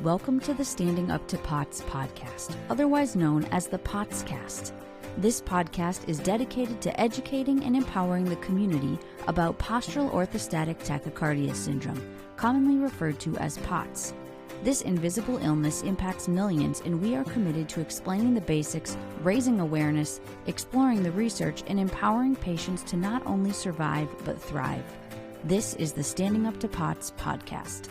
Welcome to the Standing Up to POTS podcast, otherwise known as the POTScast. This podcast is dedicated to educating and empowering the community about postural orthostatic tachycardia syndrome, commonly referred to as POTS. This invisible illness impacts millions, and we are committed to explaining the basics, raising awareness, exploring the research, and empowering patients to not only survive but thrive. This is the Standing Up to POTS podcast.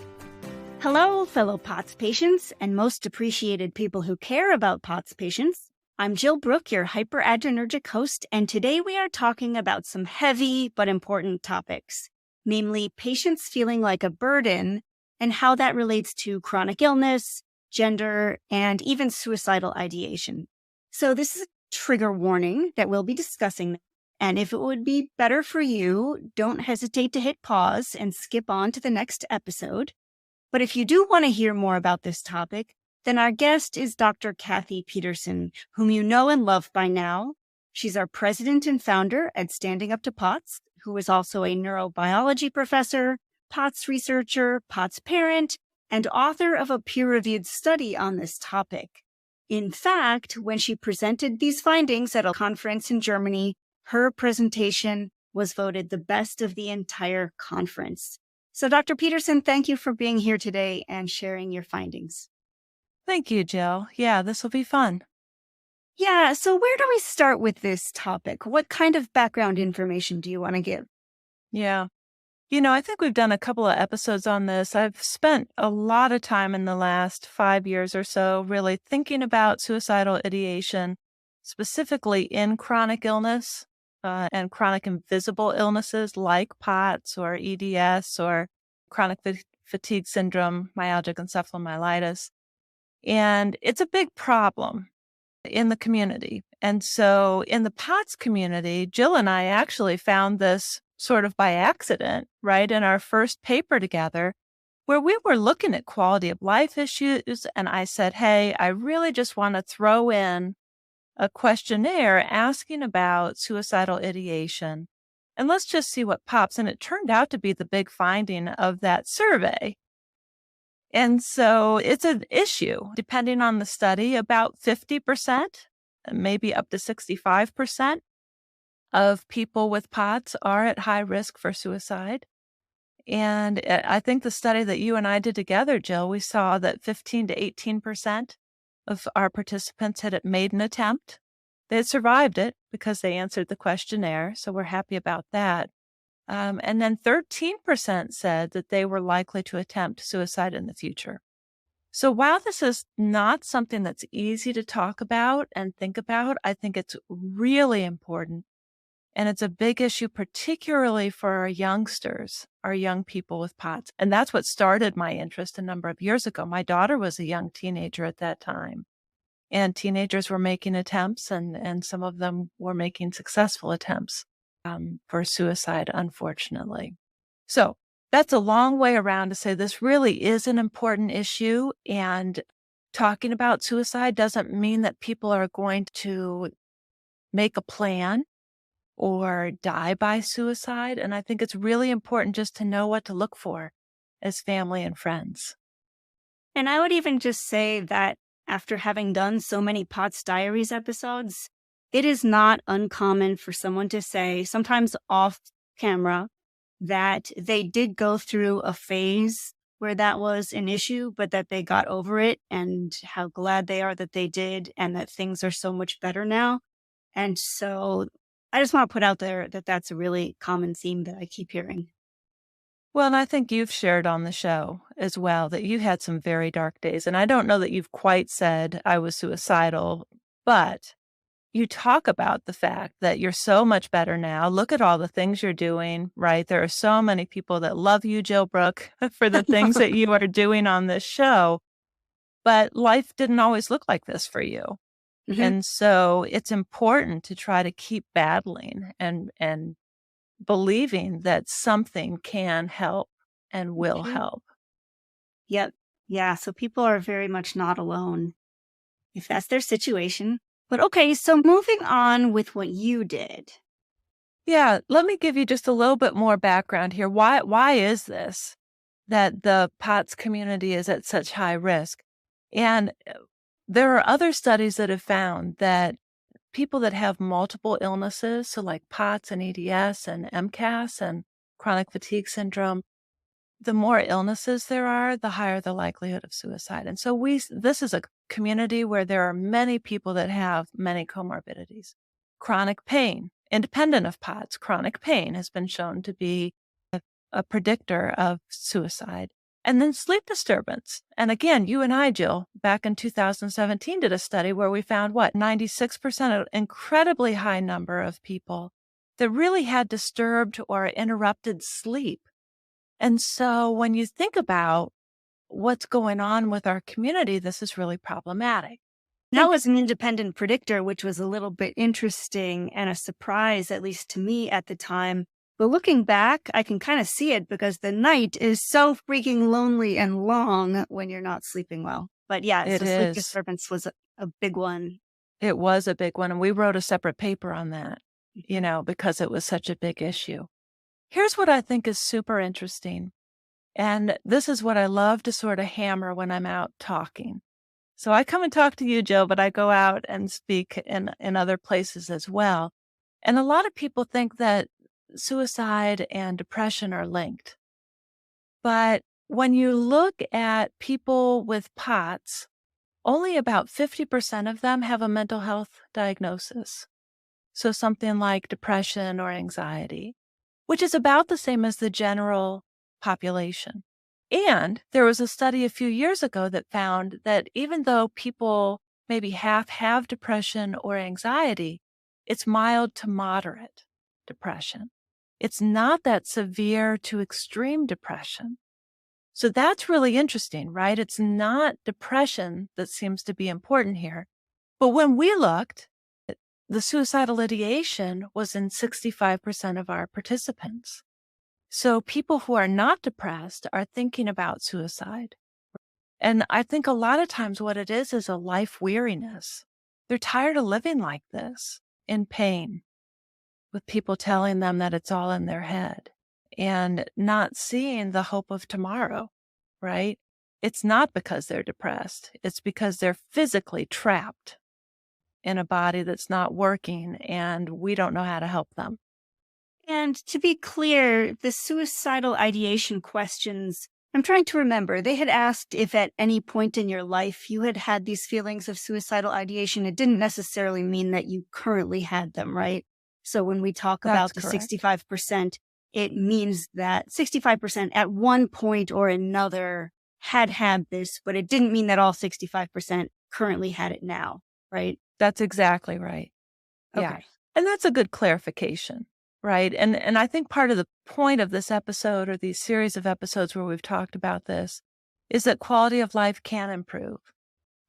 Hello, fellow POTS patients and most appreciated people who care about POTS patients. I'm Jill Brooke, your hyperadrenergic host, and today we are talking about some heavy but important topics, namely patients feeling like a burden and how that relates to chronic illness, gender, and even suicidal ideation. So this is a trigger warning that we'll be discussing, and if it would be better for you, don't hesitate to hit pause and skip on to the next episode. But if you do want to hear more about this topic, then our guest is Dr. Cathy Pederson, whom you know and love by now. She's our president and founder at Standing Up to POTS, who is also a neurobiology professor, POTS researcher, POTS parent, and author of a peer-reviewed study on this topic. In fact, when she presented these findings at a conference in Germany, her presentation was voted the best of the entire conference. So, Dr. Pederson, thank you for being here today and sharing your findings. Thank you, Jill. Yeah, this will be fun. Yeah, so where do we start with this topic? What kind of background information do you want to give? Yeah. I think we've done a couple of episodes on this. I've spent a lot of time in the last 5 years or so really thinking about suicidal ideation, specifically in chronic illness. And chronic invisible illnesses like POTS or EDS or chronic fatigue syndrome, myalgic encephalomyelitis. And it's a big problem in the community. And so in the POTS community, Jill and I actually found this sort of by accident, right, in our first paper together, where we were looking at quality of life issues. And I said, hey, I really just want to throw in a questionnaire asking about suicidal ideation. And let's just see what pops. And it turned out to be the big finding of that survey. And so it's an issue, depending on the study, about 50%, maybe up to 65% of people with POTS are at high risk for suicide. And I think the study that you and I did together, Jill, we saw that 15 to 18% of our participants had made an attempt. They had survived it because they answered the questionnaire, so we're happy about that. And then 13% said that they were likely to attempt suicide in the future. So while this is not something that's easy to talk about and think about, I think it's really important. And it's a big issue, particularly for our youngsters, our young people with POTS. And that's what started my interest a number of years ago. My daughter was a young teenager at that time. And teenagers were making attempts, and some of them were making successful attempts for suicide, unfortunately. So that's a long way around to say this really is an important issue. And talking about suicide doesn't mean that people are going to make a plan or die by suicide. And I think it's really important just to know what to look for as family and friends. And I would even just say that after having done so many POTS Diaries episodes, it is not uncommon for someone to say, sometimes off camera, that they did go through a phase where that was an issue, but that they got over it and how glad they are that they did and that things are so much better now. And so I just want to put out there that that's a really common theme that I keep hearing. Well, and I think you've shared on the show as well that you had some very dark days. And I don't know that you've quite said I was suicidal, but you talk about the fact that you're so much better now. Look at all the things you're doing, right? There are so many people that love you, Jill Brooke, for the things that you are doing on this show. But life didn't always look like this for you. Mm-hmm. And so it's important to try to keep battling and believing that something can help and will help. Yep. Yeah. So people are very much not alone if that's their situation. But okay, so moving on with what you did. Yeah. Let me give you just a little bit more background here. Why is this? that the POTS community is at such high risk. And there are other studies that have found that people that have multiple illnesses, so like POTS and EDS and MCAS and chronic fatigue syndrome, the more illnesses there are, the higher the likelihood of suicide. And so this is a community where there are many people that have many comorbidities. Chronic pain, independent of POTS, chronic pain has been shown to be a predictor of suicide. And then sleep disturbance. And again, you and I, Jill, back in 2017 did a study where we found 96%, an incredibly high number of people that really had disturbed or interrupted sleep. And so when you think about what's going on with our community, this is really problematic. That was an independent predictor, which was a little bit interesting and a surprise, at least to me at the time. But looking back, I can kind of see it because the night is so freaking lonely and long when you're not sleeping well. But yeah, so sleep disturbance was a big one. It was a big one. And we wrote a separate paper on that, because it was such a big issue. Here's what I think is super interesting. And this is what I love to sort of hammer when I'm out talking. So I come and talk to you, Jill, but I go out and speak in other places as well. And a lot of people think that suicide and depression are linked. But when you look at people with POTS, only about 50% of them have a mental health diagnosis. So something like depression or anxiety, which is about the same as the general population. And there was a study a few years ago that found that even though people maybe half have depression or anxiety, it's mild to moderate depression. It's not that severe to extreme depression. So that's really interesting, right? It's not depression that seems to be important here. But when we looked, the suicidal ideation was in 65% of our participants. So people who are not depressed are thinking about suicide. And I think a lot of times what it is a life weariness. They're tired of living like this, in pain, with people telling them that it's all in their head and not seeing the hope of tomorrow, right? It's not because they're depressed. It's because they're physically trapped in a body that's not working and we don't know how to help them. And to be clear, the suicidal ideation questions, I'm trying to remember, they had asked if at any point in your life you had had these feelings of suicidal ideation. It didn't necessarily mean that you currently had them, right? So when we talk about the 65%, it means that 65% at one point or another had this, but it didn't mean that all 65% currently had it now, right? That's exactly right. Okay. Yeah. And that's a good clarification, right? And I think part of the point of this episode or these series of episodes where we've talked about this is that quality of life can improve,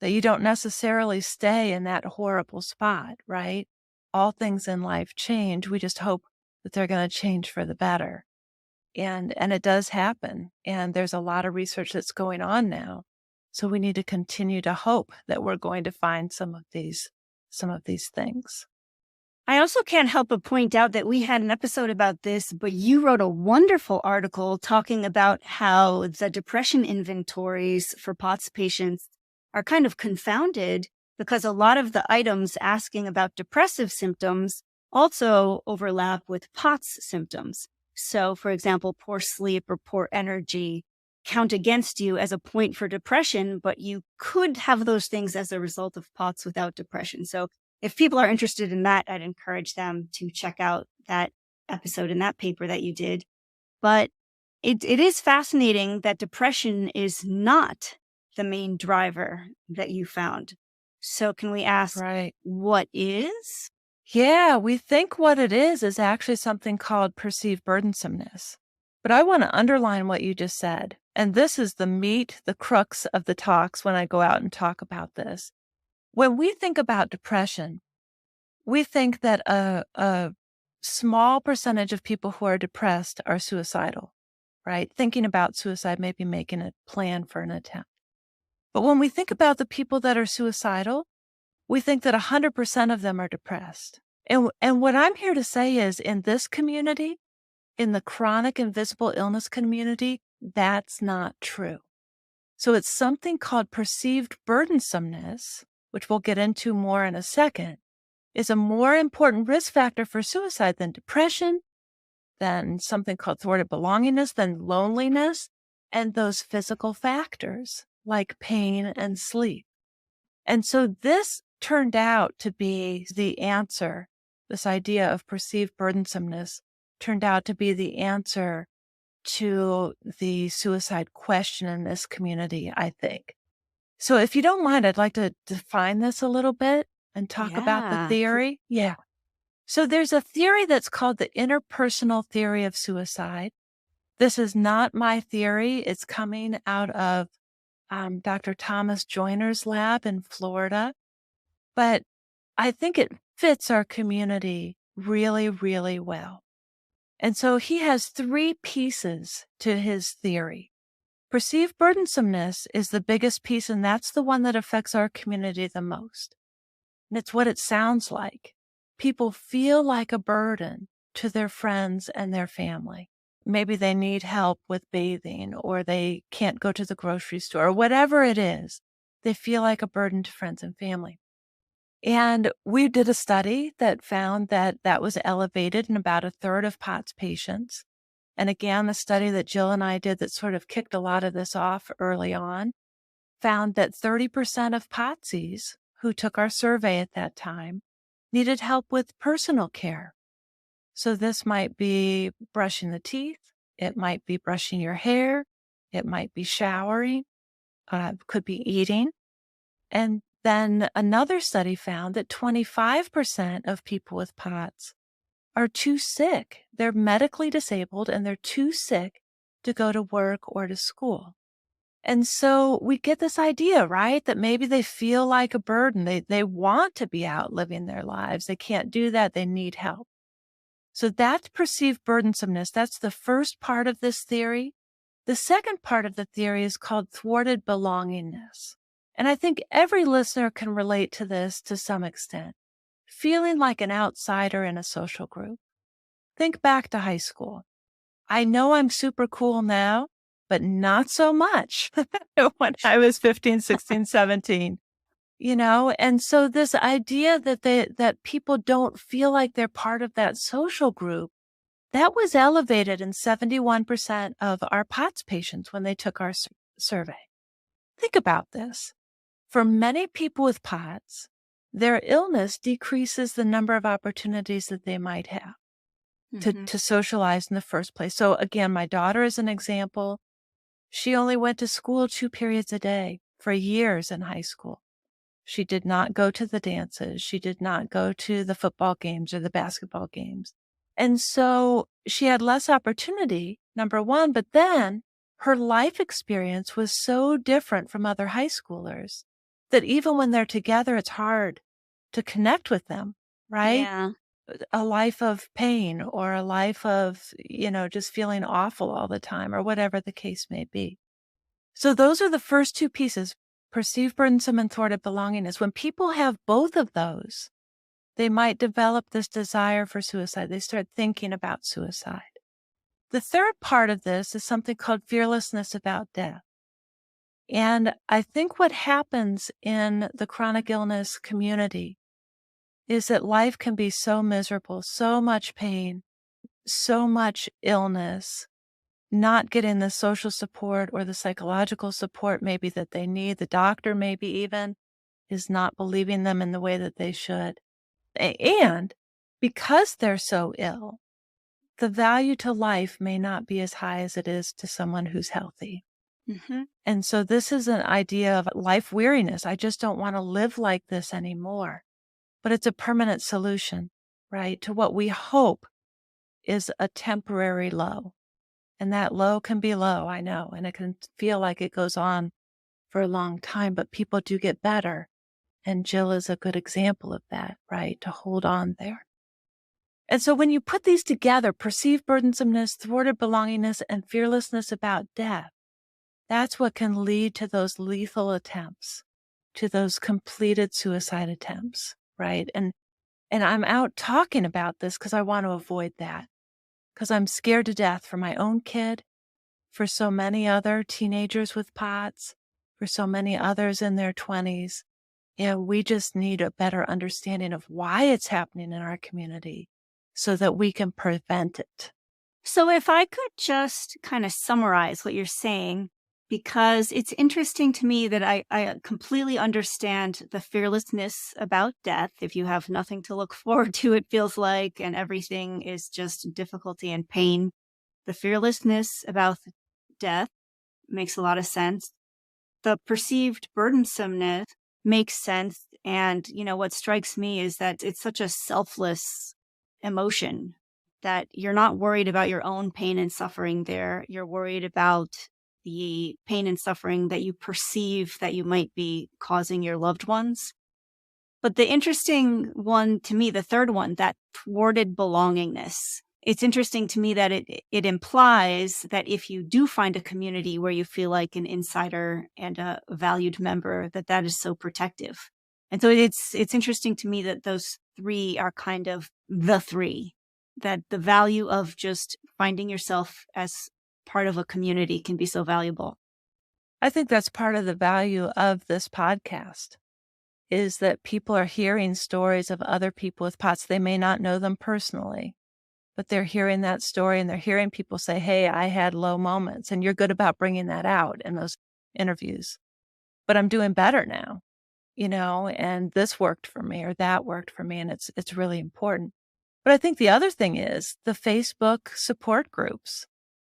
that you don't necessarily stay in that horrible spot, right? All things in life change. We just hope that they're going to change for the better. And it does happen. And there's a lot of research that's going on now. So we need to continue to hope that we're going to find some of these things. I also can't help but point out that we had an episode about this, but you wrote a wonderful article talking about how the depression inventories for POTS patients are kind of confounded because a lot of the items asking about depressive symptoms also overlap with POTS symptoms. So, for example, poor sleep or poor energy count against you as a point for depression, but you could have those things as a result of POTS without depression. So if people are interested in that, I'd encourage them to check out that episode in that paper that you did. But it is fascinating that depression is not the main driver that you found. So can we ask, what is? Yeah, we think what it is actually something called perceived burdensomeness. But I want to underline what you just said. And this is the meat, the crux of the talks when I go out and talk about this. When we think about depression, we think that a small percentage of people who are depressed are suicidal, right? Thinking about suicide, maybe making a plan for an attempt. But when we think about the people that are suicidal, we think that 100% of them are depressed. And what I'm here to say is in this community, in the chronic invisible illness community, that's not true. So it's something called perceived burdensomeness, which we'll get into more in a second, is a more important risk factor for suicide than depression, than something called thwarted belongingness, than loneliness, and those physical factors like pain and sleep. And so this turned out to be the answer. This idea of perceived burdensomeness turned out to be the answer to the suicide question in this community, I think. So if you don't mind, I'd like to define this a little bit and talk about the theory. Yeah. So there's a theory that's called the interpersonal theory of suicide. This is not my theory. It's coming out of Dr. Thomas Joyner's lab in Florida. But I think it fits our community really, really well. And so he has 3 pieces to his theory. Perceived burdensomeness is the biggest piece, and that's the one that affects our community the most. And it's what it sounds like. People feel like a burden to their friends and their family. Maybe they need help with bathing, or they can't go to the grocery store, or whatever it is. They feel like a burden to friends and family. And we did a study that found that that was elevated in about a third of POTS patients. And again, the study that Jill and I did that sort of kicked a lot of this off early on found that 30% of POTSies who took our survey at that time needed help with personal care. So this might be brushing the teeth. It might be brushing your hair. It might be showering. Could be eating. And then another study found that 25% of people with POTS are too sick. They're medically disabled and they're too sick to go to work or to school. And so we get this idea, right, that maybe they feel like a burden. They want to be out living their lives. They can't do that. They need help. So that's perceived burdensomeness. That's the first part of this theory. The second part of the theory is called thwarted belongingness. And I think every listener can relate to this to some extent. Feeling like an outsider in a social group. Think back to high school. I know I'm super cool now, but not so much when I was 15, 16, 17. And so this idea that people don't feel like they're part of that social group, that was elevated in 71% of our POTS patients when they took our survey. Think about this. For many people with POTS, their illness decreases the number of opportunities that they might have to socialize in the first place. So again, my daughter is an example. She only went to school 2 periods a day for years in high school. She did not go to the dances. She did not go to the football games or the basketball games. And so she had less opportunity, number one, but then her life experience was so different from other high schoolers that even when they're together, it's hard to connect with them, right? Yeah. A life of pain or a life of, just feeling awful all the time or whatever the case may be. So those are the first 2 pieces, perceived burdensome and thwarted belongingness. When people have both of those, they might develop this desire for suicide. They start thinking about suicide. The third part of this is something called fearlessness about death. And I think what happens in the chronic illness community is that life can be so miserable, so much pain, so much illness, not getting the social support or the psychological support maybe that they need. The doctor maybe even is not believing them in the way that they should. And because they're so ill, the value to life may not be as high as it is to someone who's healthy. And so this is an idea of life weariness. I just don't want to live like this anymore. But it's a permanent solution, right, to what we hope is a temporary low. And that low can be low, I know, and it can feel like it goes on for a long time, but people do get better. And Jill is a good example of that, right, to hold on there. And so when you put these together, perceived burdensomeness, thwarted belongingness, and fearlessness about death, that's what can lead to those lethal attempts, to those completed suicide attempts, right? And I'm out talking about this because I want to avoid that, because I'm scared to death for my own kid, for so many other teenagers with POTS, for so many others in their 20s. We just need a better understanding of why it's happening in our community so that we can prevent it. So if I could just kind of summarize what you're saying, because it's interesting to me that I completely understand the fearlessness about death. If you have nothing to look forward to, it feels like, and everything is just difficulty and pain. The fearlessness about death makes a lot of sense. The perceived burdensomeness makes sense. And, what strikes me is that it's such a selfless emotion that you're not worried about your own pain and suffering there. You're worried about the pain and suffering that you perceive that you might be causing your loved ones. But the interesting one to me, the third one, that thwarted belongingness. It's interesting to me that it implies that if you do find a community where you feel like an insider and a valued member, that is so protective. And so it's interesting to me that those three are kind of the three, that the value of just finding yourself as part of a community can be so valuable. I think that's part of the value of this podcast, is that people are hearing stories of other people with POTS. They may not know them personally, but they're hearing that story and they're hearing people say, hey, I had low moments. And you're good about bringing that out in those interviews. But I'm doing better now, and this worked for me or that worked for me. And it's really important. But I think the other thing is the Facebook support groups.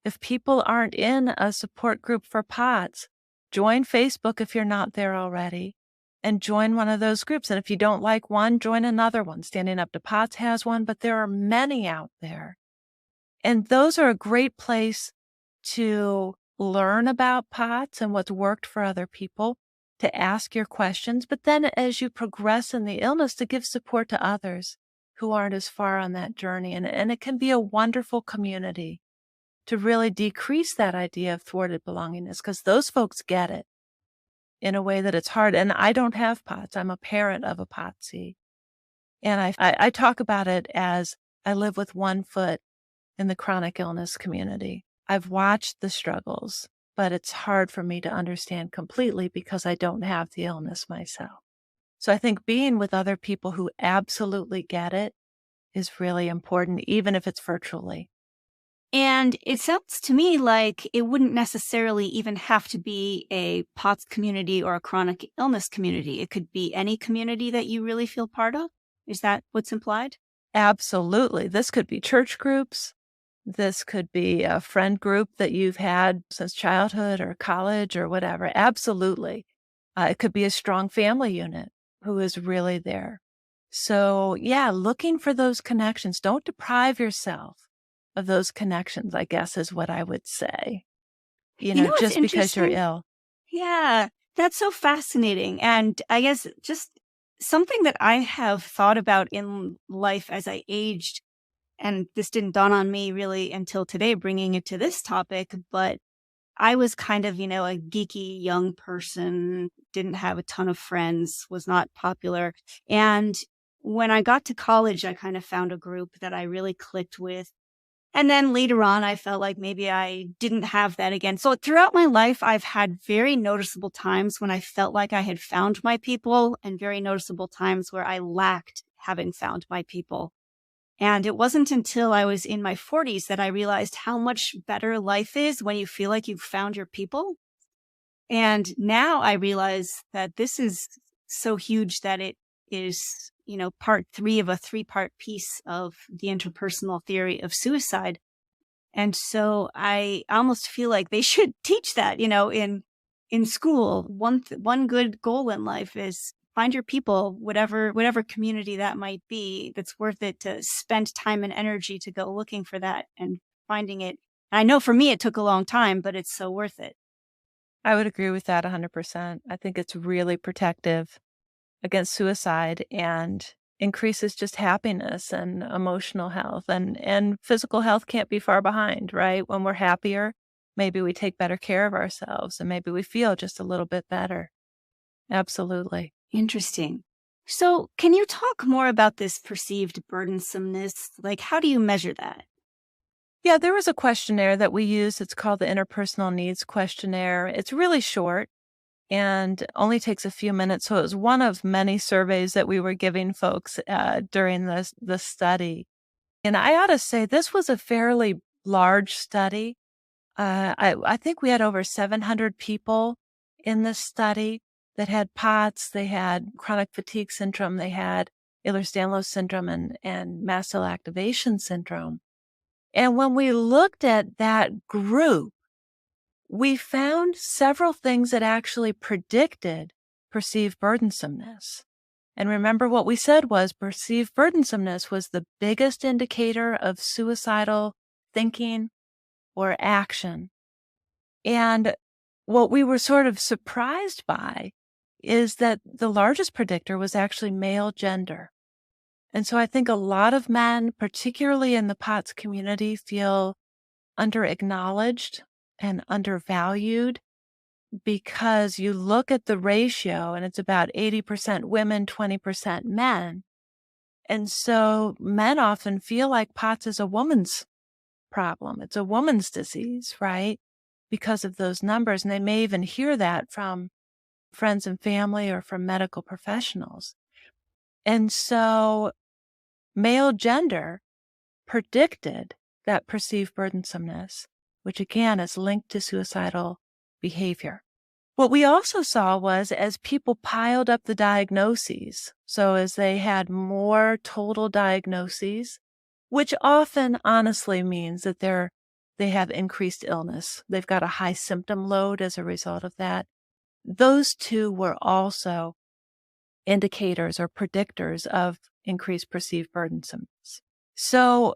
If people aren't in a support group for POTS, join Facebook if you're not there already, and join one of those groups. And if you don't like one, join another one. Standing Up to POTS has one, but there are many out there. And those are a great place to learn about POTS and what's worked for other people, to ask your questions, but then as you progress in the illness, to give support to others who aren't as far on that journey. And it can be a wonderful community to really decrease that idea of thwarted belongingness, because those folks get it in a way that it's hard. And I don't have POTS. I'm a parent of a POTSy. And I talk about it as I live with one foot in the chronic illness community. I've watched the struggles, but it's hard for me to understand completely because I don't have the illness myself. So I think being with other people who absolutely get it is really important, even if it's virtually. And it sounds to me like it wouldn't necessarily even have to be a POTS community or a chronic illness community. It could be any community that you really feel part of. Is that what's implied? Absolutely. This could be church groups. This could be a friend group that you've had since childhood or college or whatever. Absolutely. It could be a strong family unit who is really there. So yeah, looking for those connections. Don't deprive yourself of those connections, I guess, is what I would say, just because you're ill. Yeah, that's so fascinating. And I guess just something that I have thought about in life as I aged, and this didn't dawn on me really until today, bringing it to this topic, but I was kind of, a geeky young person, didn't have a ton of friends, was not popular. And when I got to college, I kind of found a group that I really clicked with. And then later on, I felt like maybe I didn't have that again. So throughout my life, I've had very noticeable times when I felt like I had found my people, and very noticeable times where I lacked having found my people. And it wasn't until I was in my 40s that I realized how much better life is when you feel like you've found your people. And now I realize that this is so huge that it is, part 3 of a 3-part piece of the interpersonal theory of suicide. And so I almost feel like they should teach that, in school. One good goal in life is find your people, whatever community that might be, that's worth it to spend time and energy to go looking for that and finding it. And I know for me, it took a long time, but it's so worth it. I would agree with that 100%. I think it's really protective against suicide and increases just happiness and emotional health, and physical health can't be far behind, right? When we're happier, maybe we take better care of ourselves and maybe we feel just a little bit better. Absolutely. Interesting. So can you talk more about this perceived burdensomeness? Like, how do you measure that? Yeah, there was a questionnaire that we used. It's called the Interpersonal Needs Questionnaire. It's really short and only takes a few minutes. So it was one of many surveys that we were giving folks during the study. And I ought to say this was a fairly large study. I think we had over 700 people in this study that had POTS. They had chronic fatigue syndrome. They had Ehlers-Danlos syndrome and mast cell activation syndrome. And when we looked at that group, we found several things that actually predicted perceived burdensomeness. And remember what we said was perceived burdensomeness was the biggest indicator of suicidal thinking or action. And what we were sort of surprised by is that the largest predictor was actually male gender. And so I think a lot of men, particularly in the POTS community, feel under-acknowledged and undervalued because you look at the ratio and it's about 80% women, 20% men. And so men often feel like POTS is a woman's problem. It's a woman's disease, right? Because of those numbers. And they may even hear that from friends and family or from medical professionals. And so male gender predicted that perceived burdensomeness, which again is linked to suicidal behavior. What we also saw was as people piled up the diagnoses, so as they had more total diagnoses, which often honestly means that they have increased illness. They've got a high symptom load as a result of that. Those two were also indicators or predictors of increased perceived burdensomeness. So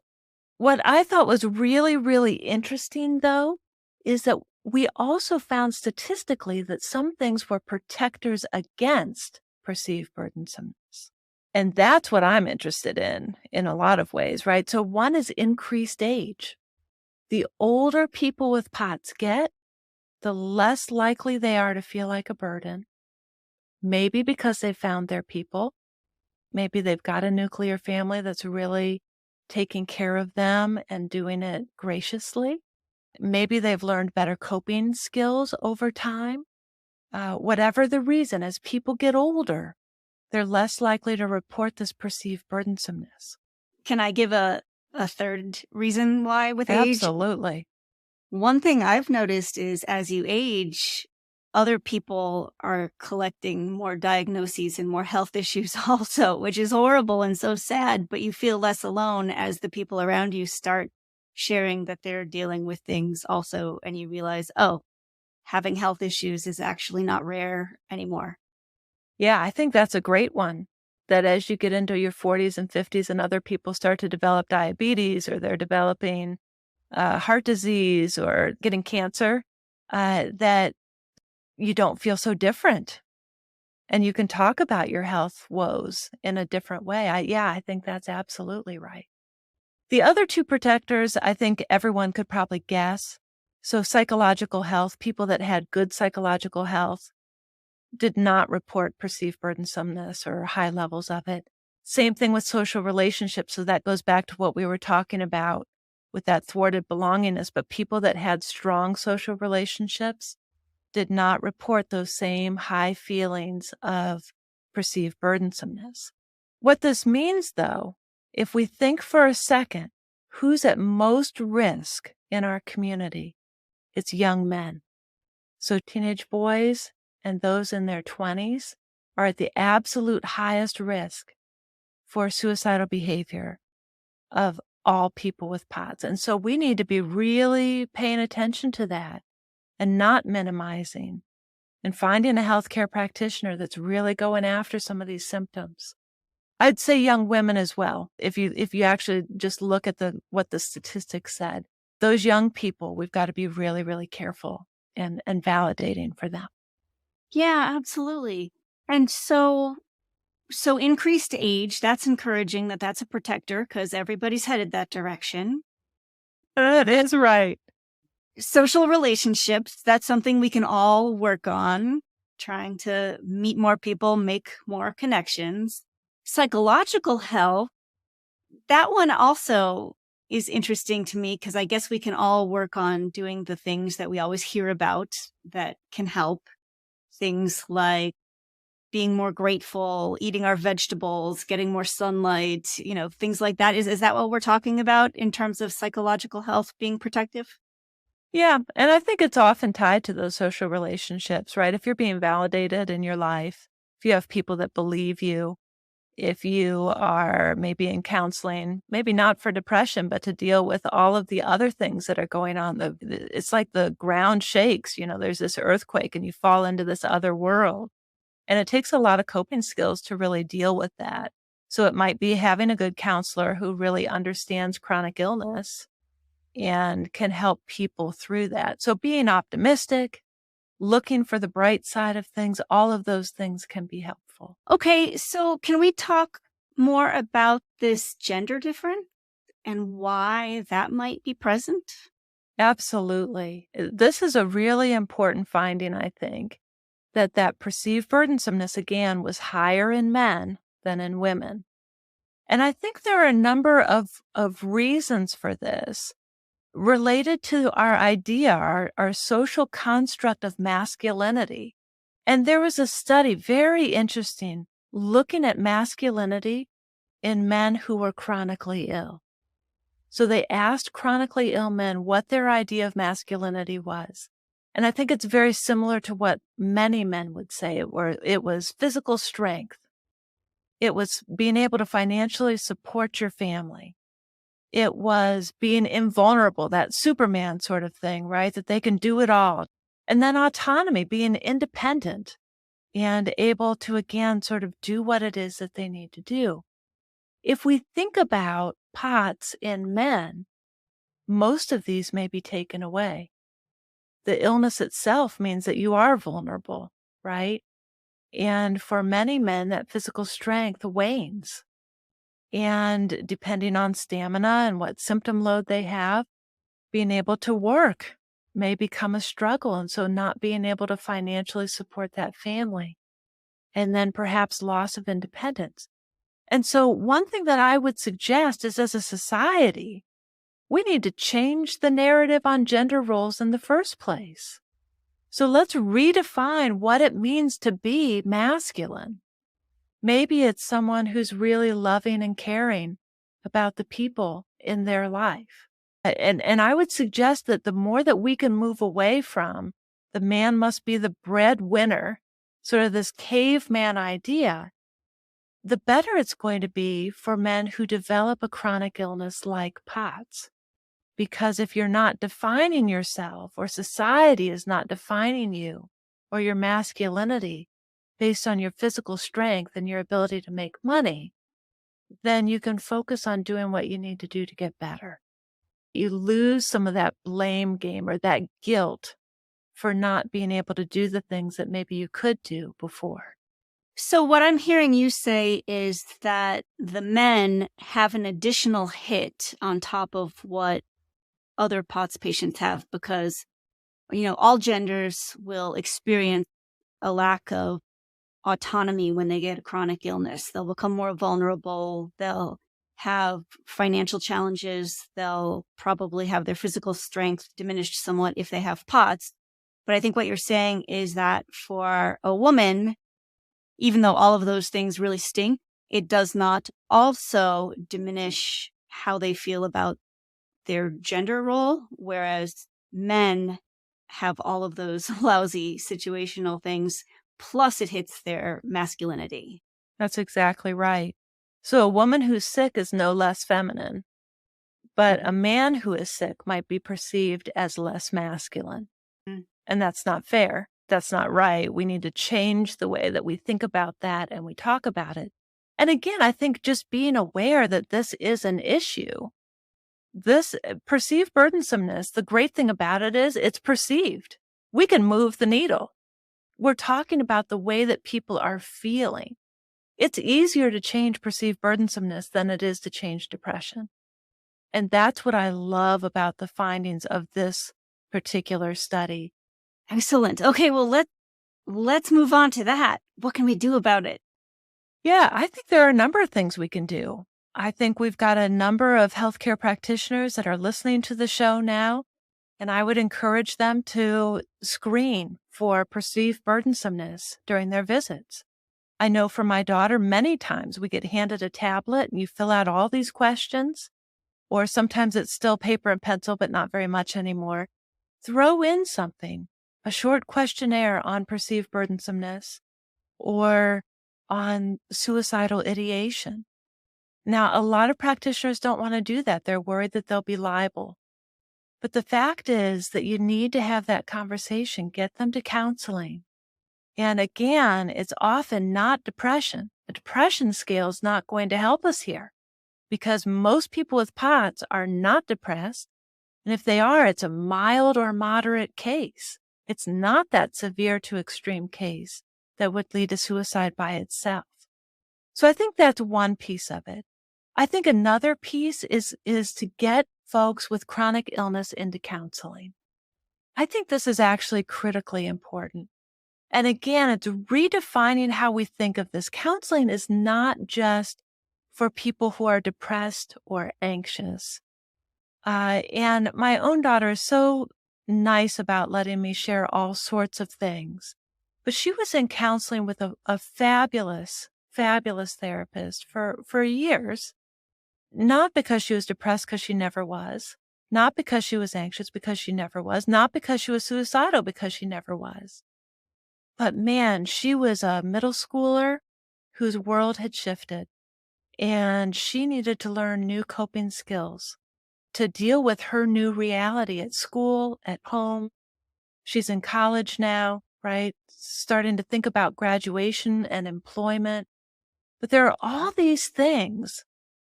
what I thought was really, really interesting, though, is that we also found statistically that some things were protectors against perceived burdensomeness. And that's what I'm interested in a lot of ways, right? So one is increased age. The older people with POTS get, the less likely they are to feel like a burden. Maybe because they've found their people. Maybe they've got a nuclear family that's really taking care of them and doing it graciously. Maybe they've learned better coping skills over time. Whatever the reason, as people get older, they're less likely to report this perceived burdensomeness. Can I give a third reason why with age? Absolutely. One thing I've noticed is as you age, other people are collecting more diagnoses and more health issues also, which is horrible and so sad, but you feel less alone as the people around you start sharing that they're dealing with things also, and you realize, oh, having health issues is actually not rare anymore. Yeah, I think that's a great one. That as you get into your 40s and 50s and other people start to develop diabetes or they're developing heart disease or getting cancer, that you don't feel so different. And you can talk about your health woes in a different way. I think that's absolutely right. The other two protectors, I think everyone could probably guess. So psychological health, people that had good psychological health did not report perceived burdensomeness or high levels of it. Same thing with social relationships. So that goes back to what we were talking about with that thwarted belongingness. But people that had strong social relationships did not report those same high feelings of perceived burdensomeness. What this means, though, if we think for a second, who's at most risk in our community? It's young men. So teenage boys and those in their 20s are at the absolute highest risk for suicidal behavior of all people with POTS. And so we need to be really paying attention to that and not minimizing and finding a healthcare practitioner that's really going after some of these symptoms. I'd say young women as well. If you actually just look at what the statistics said, those young people, we've got to be really, really careful and validating for them. Yeah, absolutely. And so increased age, that's encouraging that's a protector because everybody's headed that direction. That is right. Social relationships, that's something we can all work on, trying to meet more people, make more connections. Psychological health, that one also is interesting to me because I guess we can all work on doing the things that we always hear about that can help. Things like being more grateful, eating our vegetables, getting more sunlight, things like that. Is that what we're talking about in terms of psychological health being protective? Yeah. And I think it's often tied to those social relationships, right? If you're being validated in your life, if you have people that believe you, if you are maybe in counseling, maybe not for depression, but to deal with all of the other things that are going on. It's like the ground shakes, there's this earthquake and you fall into this other world. And it takes a lot of coping skills to really deal with that. So it might be having a good counselor who really understands chronic illness and can help people through that. So being optimistic, looking for the bright side of things, all of those things can be helpful. Okay, so can we talk more about this gender difference and why that might be present? Absolutely. This is a really important finding, I think, that perceived burdensomeness, again, was higher in men than in women. And I think there are a number of reasons for this related to our idea, our social construct of masculinity. And there was a study, very interesting, looking at masculinity in men who were chronically ill. So they asked chronically ill men what their idea of masculinity was. And I think it's very similar to what many men would say. It was physical strength. It was being able to financially support your family. It was being invulnerable, that Superman sort of thing, right? That they can do it all. And then autonomy, being independent and able to, again, sort of do what it is that they need to do. If we think about POTS in men, most of these may be taken away. The illness itself means that you are vulnerable, right? And for many men, that physical strength wanes. And depending on stamina and what symptom load they have, being able to work may become a struggle. And so not being able to financially support that family. And then perhaps loss of independence. And so one thing that I would suggest is, as a society, we need to change the narrative on gender roles in the first place. So let's redefine what it means to be masculine. Maybe it's someone who's really loving and caring about the people in their life. And I would suggest that the more that we can move away from the man must be the breadwinner, sort of this caveman idea, the better it's going to be for men who develop a chronic illness like POTS. Because if you're not defining yourself, or society is not defining you or your masculinity based on your physical strength and your ability to make money, then you can focus on doing what you need to do to get better. You lose some of that blame game or that guilt for not being able to do the things that maybe you could do before. So what I'm hearing you say is that the men have an additional hit on top of what other POTS patients have, because, all genders will experience a lack of autonomy when they get a chronic illness. They'll become more vulnerable. They'll have financial challenges. They'll probably have their physical strength diminished somewhat if they have POTS. But I think what you're saying is that for a woman, even though all of those things really stink, it does not also diminish how they feel about their gender role, whereas men have all of those lousy situational things, plus it hits their masculinity. That's exactly right. So a woman who's sick is no less feminine, but a man who is sick might be perceived as less masculine. Mm. And that's not fair. That's not right. We need to change the way that we think about that and we talk about it. And again, I think just being aware that this is an issue. This perceived burdensomeness, the great thing about it is it's perceived. We can move the needle. We're talking about the way that people are feeling. It's easier to change perceived burdensomeness than it is to change depression. And that's what I love about the findings of this particular study. Excellent. Okay, well, let's move on to that. What can we do about it? Yeah, I think there are a number of things we can do. I think we've got a number of healthcare practitioners that are listening to the show now, and I would encourage them to screen for perceived burdensomeness during their visits. I know for my daughter, many times we get handed a tablet and you fill out all these questions, or sometimes it's still paper and pencil, but not very much anymore. Throw in something, a short questionnaire on perceived burdensomeness or on suicidal ideation. Now, a lot of practitioners don't want to do that. They're worried that they'll be liable. But the fact is that you need to have that conversation, get them to counseling. And again, it's often not depression. The depression scale is not going to help us here because most people with POTS are not depressed. And if they are, it's a mild or moderate case. It's not that severe to extreme case that would lead to suicide by itself. So I think that's one piece of it. I think another piece is to get folks with chronic illness into counseling. I think this is actually critically important. And again, it's redefining how we think of this. Counseling is not just for people who are depressed or anxious. And my own daughter is so nice about letting me share all sorts of things. But she was in counseling with a fabulous therapist for years. Not because she was depressed, because she never was. Not because she was anxious, because she never was. Not because she was suicidal, because she never was. But man, she was a middle schooler whose world had shifted. And she needed to learn new coping skills to deal with her new reality at school, at home. She's in college now, right? Starting to think about graduation and employment. But there are all these things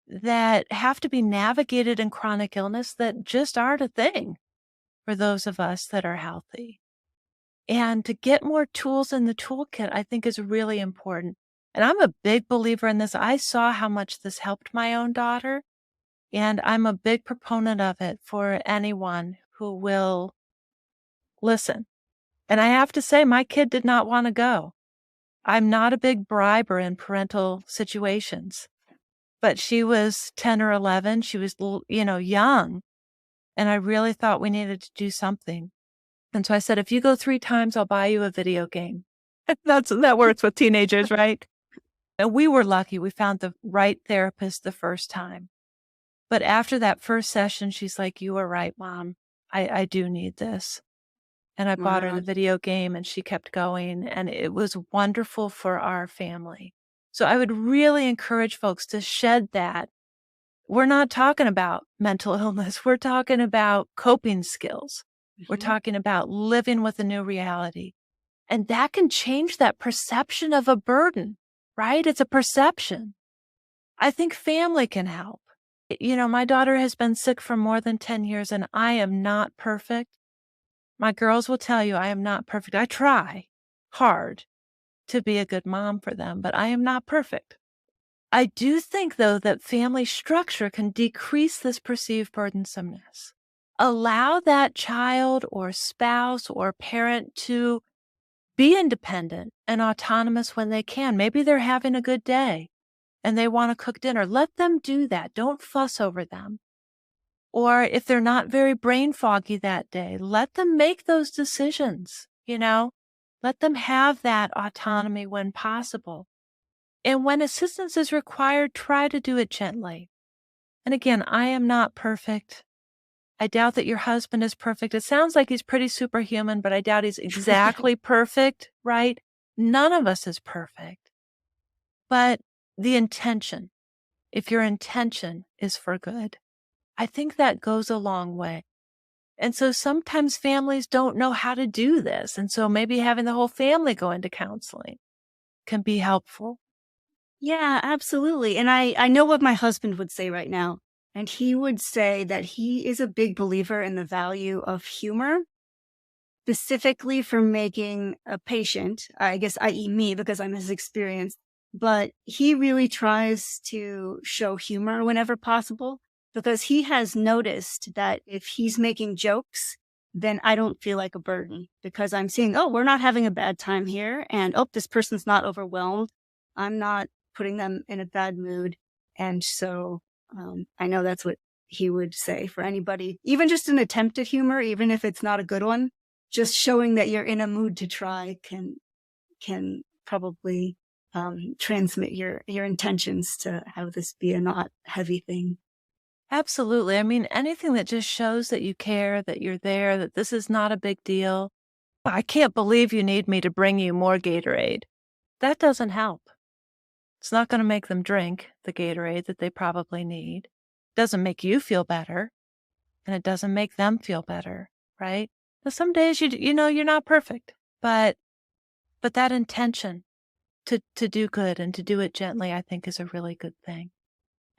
that have to be navigated in chronic illness that just aren't a thing for those of us that are healthy. And to get more tools in the toolkit, I think is really important. And I'm a big believer in this. I saw how much this helped my own daughter, and I'm a big proponent of it for anyone who will listen. And I have to say, my kid did not want to go. I'm not a big briber in parental situations. But she was 10 or 11. She was, young. And I really thought we needed to do something. And so I said, if you go 3 times, I'll buy you a video game. That works with teenagers, right? And we were lucky. We found the right therapist the first time. But after that first session, she's like, you were right, Mom. I do need this. And I bought her the video game and she kept going. And it was wonderful for our family. So I would really encourage folks to shed that. We're not talking about mental illness. We're talking about coping skills. Mm-hmm. We're talking about living with a new reality. And that can change that perception of a burden, right? It's a perception. I think family can help. My daughter has been sick for more than 10 years and I am not perfect. My girls will tell you I am not perfect. I try hard to be a good mom for them, but I am not perfect. I do think, though, that family structure can decrease this perceived burdensomeness. Allow that child or spouse or parent to be independent and autonomous when they can. Maybe they're having a good day and they want to cook dinner. Let them do that. Don't fuss over them. Or if they're not very brain foggy that day, let them make those decisions, Let them have that autonomy when possible. And when assistance is required, try to do it gently. And again, I am not perfect. I doubt that your husband is perfect. It sounds like he's pretty superhuman, but I doubt he's exactly perfect, right? None of us is perfect. But the intention, if your intention is for good, I think that goes a long way. And so sometimes families don't know how to do this. And so maybe having the whole family go into counseling can be helpful. Yeah, absolutely. And I know what my husband would say right now. And he would say that he is a big believer in the value of humor, specifically for making a patient, I guess, i.e. me, because I'm his experience. But he really tries to show humor whenever possible, because he has noticed that if he's making jokes, then I don't feel like a burden because I'm seeing, we're not having a bad time here. And, this person's not overwhelmed. I'm not putting them in a bad mood. And so I know that's what he would say for anybody, even just an attempt at humor, even if it's not a good one, just showing that you're in a mood to try can probably transmit your intentions to have this be a not heavy thing. Absolutely. I mean, anything that just shows that you care, that you're there, that this is not a big deal. I can't believe you need me to bring you more Gatorade. That doesn't help. It's not going to make them drink the Gatorade that they probably need. It doesn't make you feel better, and it doesn't make them feel better, right? Now, some days you know you're not perfect, but that intention to do good and to do it gently, I think, is a really good thing.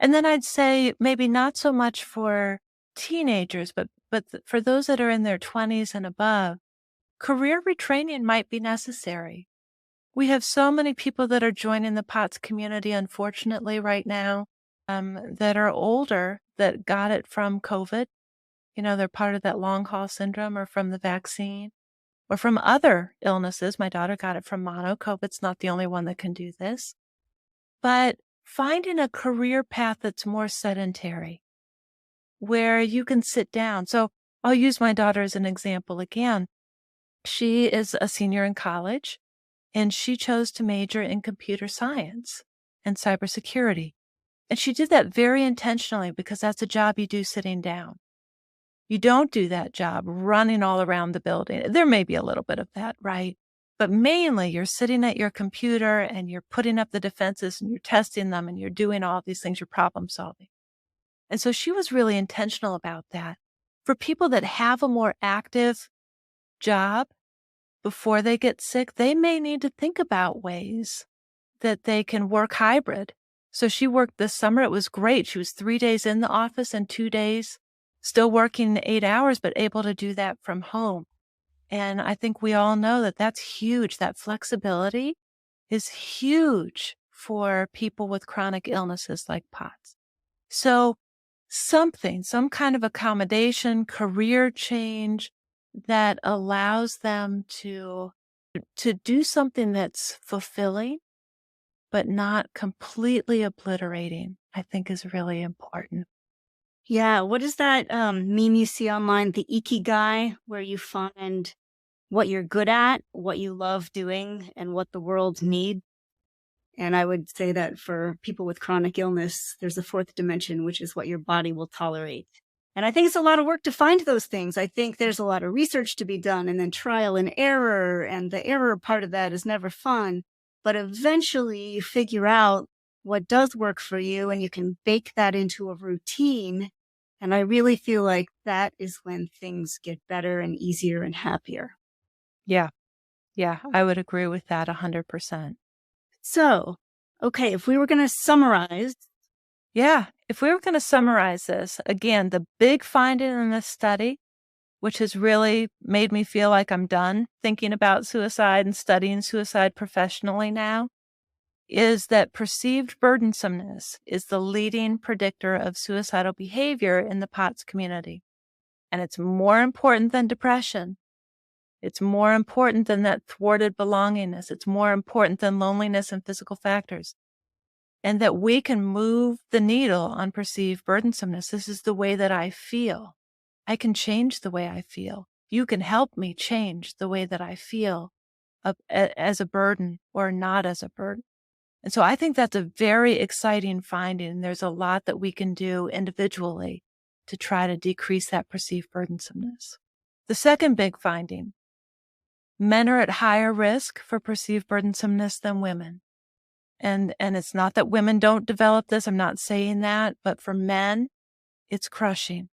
And then I'd say maybe not so much for teenagers, but for those that are in their 20s and above, career retraining might be necessary. We have so many people that are joining the POTS community, unfortunately, right now, that are older that got it from COVID. You know, they're part of that long haul syndrome or from the vaccine or from other illnesses. My daughter got it from mono. COVID's not the only one that can do this. But finding a career path that's more sedentary, where you can sit down. So I'll use my daughter as an example again. She is a senior in college, and she chose to major in computer science and cybersecurity. And she did that very intentionally because that's a job you do sitting down. You don't do that job running all around the building. There may be a little bit of that, right? But mainly you're sitting at your computer and you're putting up the defenses and you're testing them and you're doing all these things, you're problem solving. And so she was really intentional about that. For people that have a more active job before they get sick, they may need to think about ways that they can work hybrid. So she worked this summer. It was great. She was 3 days in the office and 2 days still working 8 hours, but able to do that from home. And I think we all know that that's huge. That flexibility is huge for people with chronic illnesses like POTS. So some kind of accommodation, career change that allows them to do something that's fulfilling, but not completely obliterating, I think is really important. Yeah. What is that meme you see online, the ikigai, where you find what you're good at, what you love doing, and what the world needs? And I would say that for people with chronic illness, there's a fourth dimension, which is what your body will tolerate. And I think it's a lot of work to find those things. I think there's a lot of research to be done and then trial and error. And the error part of that is never fun. But eventually you figure out what does work for you and you can bake that into a routine. And I really feel like that is when things get better and easier and happier. Yeah. Yeah, I would agree with that 100%. So, okay, if we were going to summarize. Yeah, if we were going to summarize this, again, the big finding in this study, which has really made me feel like I'm done thinking about suicide and studying suicide professionally now, is that perceived burdensomeness is the leading predictor of suicidal behavior in the POTS community. And it's more important than depression. It's more important than that thwarted belongingness. It's more important than loneliness and physical factors. And that we can move the needle on perceived burdensomeness. This is the way that I feel. I can change the way I feel. You can help me change the way that I feel as a burden or not as a burden. And so I think that's a very exciting finding. There's a lot that we can do individually to try to decrease that perceived burdensomeness. The second big finding, men are at higher risk for perceived burdensomeness than women. And it's not that women don't develop this. I'm not saying that, but for men, it's crushing.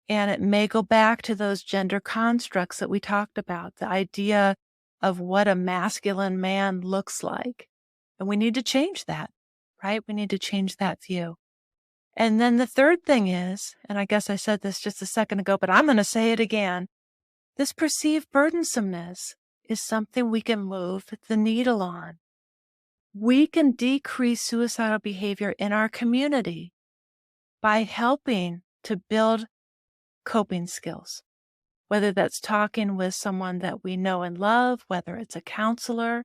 And it may go back to those gender constructs that we talked about, the idea of what a masculine man looks like. And we need to change that, right? We need to change that view. And then the third thing is, and I guess I said this just a second ago, but I'm going to say it again. This perceived burdensomeness is something we can move the needle on. We can decrease suicidal behavior in our community by helping to build coping skills, whether that's talking with someone that we know and love, whether it's a counselor,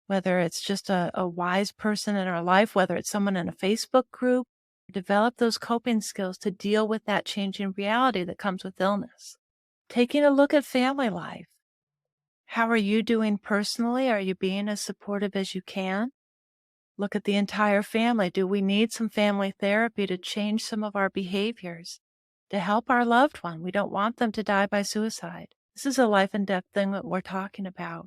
whether it's just a wise person in our life, whether it's someone in a Facebook group, develop those coping skills to deal with that changing reality that comes with illness. Taking a look at family life. How are you doing personally? Are you being as supportive as you can? Look at the entire family. Do we need some family therapy to change some of our behaviors, to help our loved one? We don't want them to die by suicide. This is a life and death thing that we're talking about.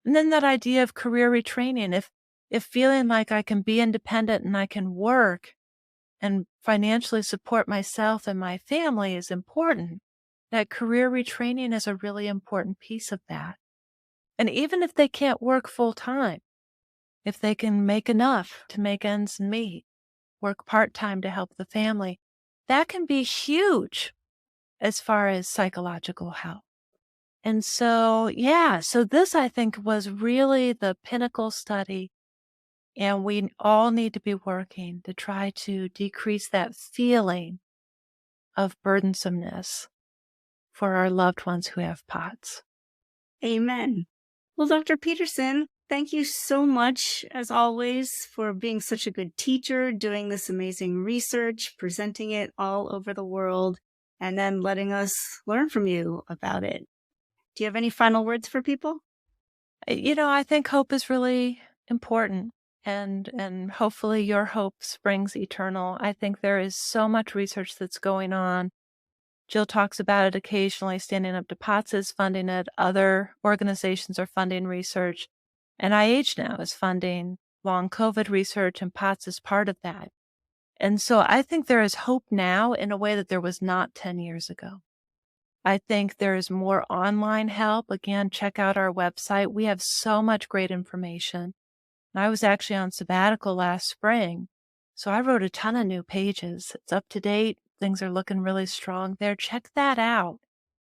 And then that idea of career retraining. If feeling like I can be independent and I can work and financially support myself and my family is important, that career retraining is a really important piece of that. And even if they can't work full time, if they can make enough to make ends meet, work part-time to help the family, that can be huge as far as psychological health. And so this I think was really the pinnacle study. And we all need to be working to try to decrease that feeling of burdensomeness for our loved ones who have POTS. Amen. Well, Dr. Pederson, thank you so much, as always, for being such a good teacher, doing this amazing research, presenting it all over the world, and then letting us learn from you about it. Do you have any final words for people? I think hope is really important. And hopefully your hope springs eternal. I think there is so much research that's going on. Jill talks about it occasionally. Standing Up to POTS is funding it. Other organizations are funding research. NIH now is funding long COVID research, and POTS is part of that. And so I think there is hope now in a way that there was not 10 years ago. I think there is more online help. Again, check out our website. We have so much great information. I was actually on sabbatical last spring, so I wrote a ton of new pages. It's up to date. Things are looking really strong there. Check that out.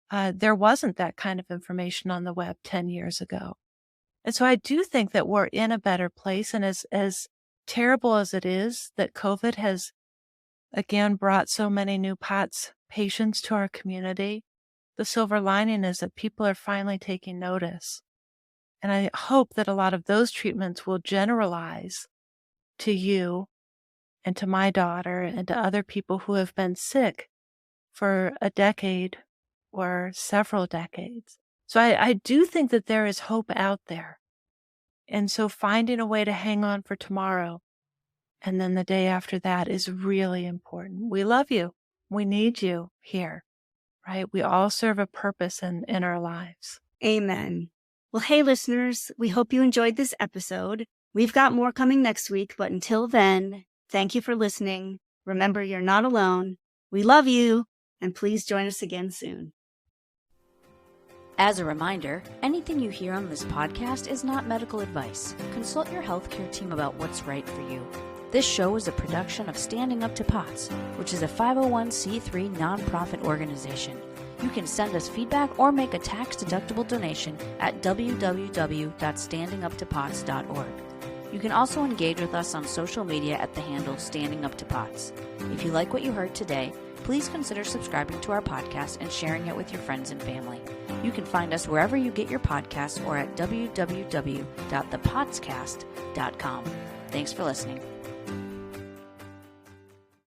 There wasn't that kind of information on the web 10 years ago. And so I do think that we're in a better place. And as terrible as it is that COVID has, again, brought so many new POTS patients to our community, the silver lining is that people are finally taking notice. And I hope that a lot of those treatments will generalize to you and to my daughter and to other people who have been sick for a decade or several decades. So I do think that there is hope out there. And so finding a way to hang on for tomorrow and then the day after that is really important. We love you. We need you here, right? We all serve a purpose in our lives. Amen. Well, hey, listeners, we hope you enjoyed this episode. We've got more coming next week, but until then, thank you for listening. Remember, you're not alone. We love you, and please join us again soon. As a reminder, anything you hear on this podcast is not medical advice. Consult your healthcare team about what's right for you. This show is a production of Standing Up to POTS, which is a 501c3 nonprofit organization. You can send us feedback or make a tax-deductible donation at www.standinguptopots.org. You can also engage with us on social media at the handle Standing Up to POTS. If you like what you heard today, please consider subscribing to our podcast and sharing it with your friends and family. You can find us wherever you get your podcasts or at www.thepotscast.com. Thanks for listening.